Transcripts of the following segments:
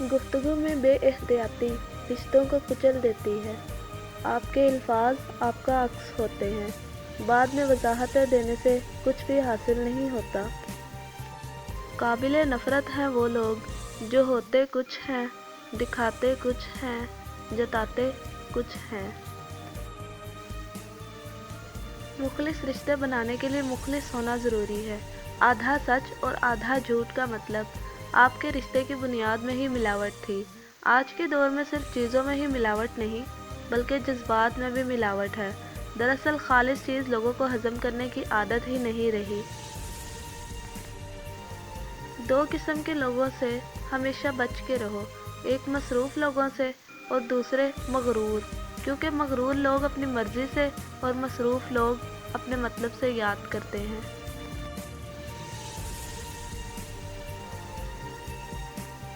گفتگو میں بے احتیاطی رشتوں کو کچل دیتی ہے۔ آپ کے الفاظ آپ کا عکس ہوتے ہیں، بعد میں وضاحتیں دینے سے کچھ بھی حاصل نہیں ہوتا۔ قابل نفرت ہیں وہ لوگ جو ہوتے کچھ ہیں، دکھاتے کچھ ہیں، جتاتے کچھ ہیں۔ مخلص رشتے بنانے کے لیے مخلص ہونا ضروری ہے۔ آدھا سچ اور آدھا جھوٹ کا مطلب آپ کے رشتے کی بنیاد میں ہی ملاوٹ تھی۔ آج کے دور میں صرف چیزوں میں ہی ملاوٹ نہیں بلکہ جذبات میں بھی ملاوٹ ہے۔ دراصل خالص چیز لوگوں کو ہضم کرنے کی عادت ہی نہیں رہی۔ دو قسم کے لوگوں سے ہمیشہ بچ کے رہو، ایک مصروف لوگوں سے اور دوسرے مغرور، کیونکہ مغرور لوگ اپنی مرضی سے اور مصروف لوگ اپنے مطلب سے یاد کرتے ہیں۔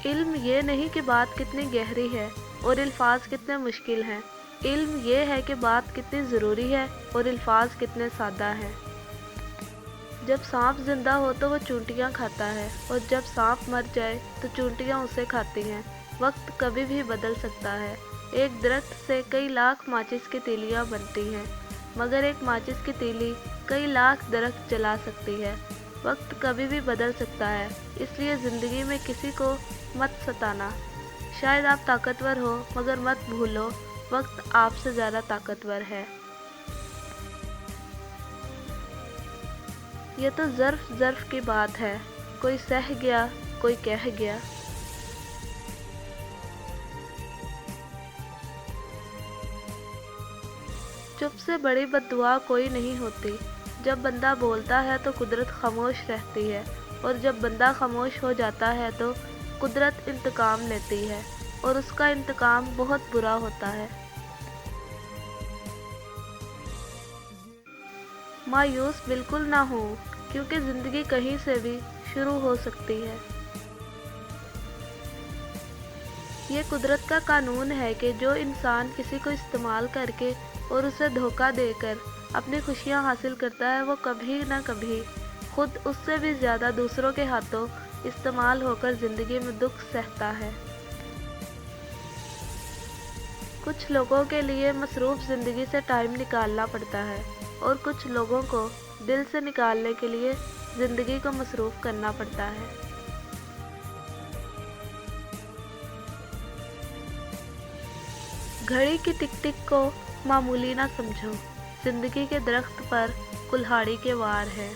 علم یہ نہیں کہ بات کتنی گہری ہے اور الفاظ کتنے مشکل ہیں، علم یہ ہے کہ بات کتنی ضروری ہے اور الفاظ کتنے سادہ ہیں۔ جب سانپ زندہ ہو تو وہ چونٹیاں کھاتا ہے اور جب سانپ مر جائے تو چونٹیاں اسے کھاتی ہیں۔ وقت کبھی بھی بدل سکتا ہے۔ ایک درخت سے کئی لاکھ ماچس کی تیلیاں بنتی ہیں، مگر ایک ماچس کی تیلی کئی لاکھ درخت جلا سکتی ہے۔ وقت کبھی بھی بدل سکتا ہے، اس لیے زندگی میں کسی کو مت ستانا۔ شاید آپ طاقتور ہو مگر مت بھولو وقت آپ سے زیادہ طاقتور ہے۔ یہ تو ظرف کی بات ہے، کوئی سہ گیا کوئی کہہ گیا۔ چپ سے بڑی بد دعا کوئی نہیں ہوتی۔ جب بندہ بولتا ہے تو قدرت خاموش رہتی ہے اور جب بندہ خاموش ہو جاتا ہے تو قدرت انتقام لیتی ہے اور اس کا انتقام بہت برا ہوتا ہے۔ مایوس بالکل نہ ہوں کیونکہ زندگی کہیں سے بھی شروع ہو سکتی ہے۔ یہ قدرت کا قانون ہے کہ جو انسان کسی کو استعمال کر کے اور اسے دھوکہ دے کر اپنی خوشیاں حاصل کرتا ہے وہ کبھی نہ کبھی خود اس سے بھی زیادہ دوسروں کے ہاتھوں استعمال ہو کر زندگی میں دکھ سہتا ہے۔ کچھ لوگوں کے لیے مصروف زندگی سے ٹائم نکالنا پڑتا ہے اور کچھ لوگوں کو دل سے نکالنے کے لیے زندگی کو مصروف کرنا پڑتا ہے۔ گھڑی کی ٹک ٹک کو معمولی نہ سمجھو، زندگی کے درخت پر کلہاڑی کے وار ہے۔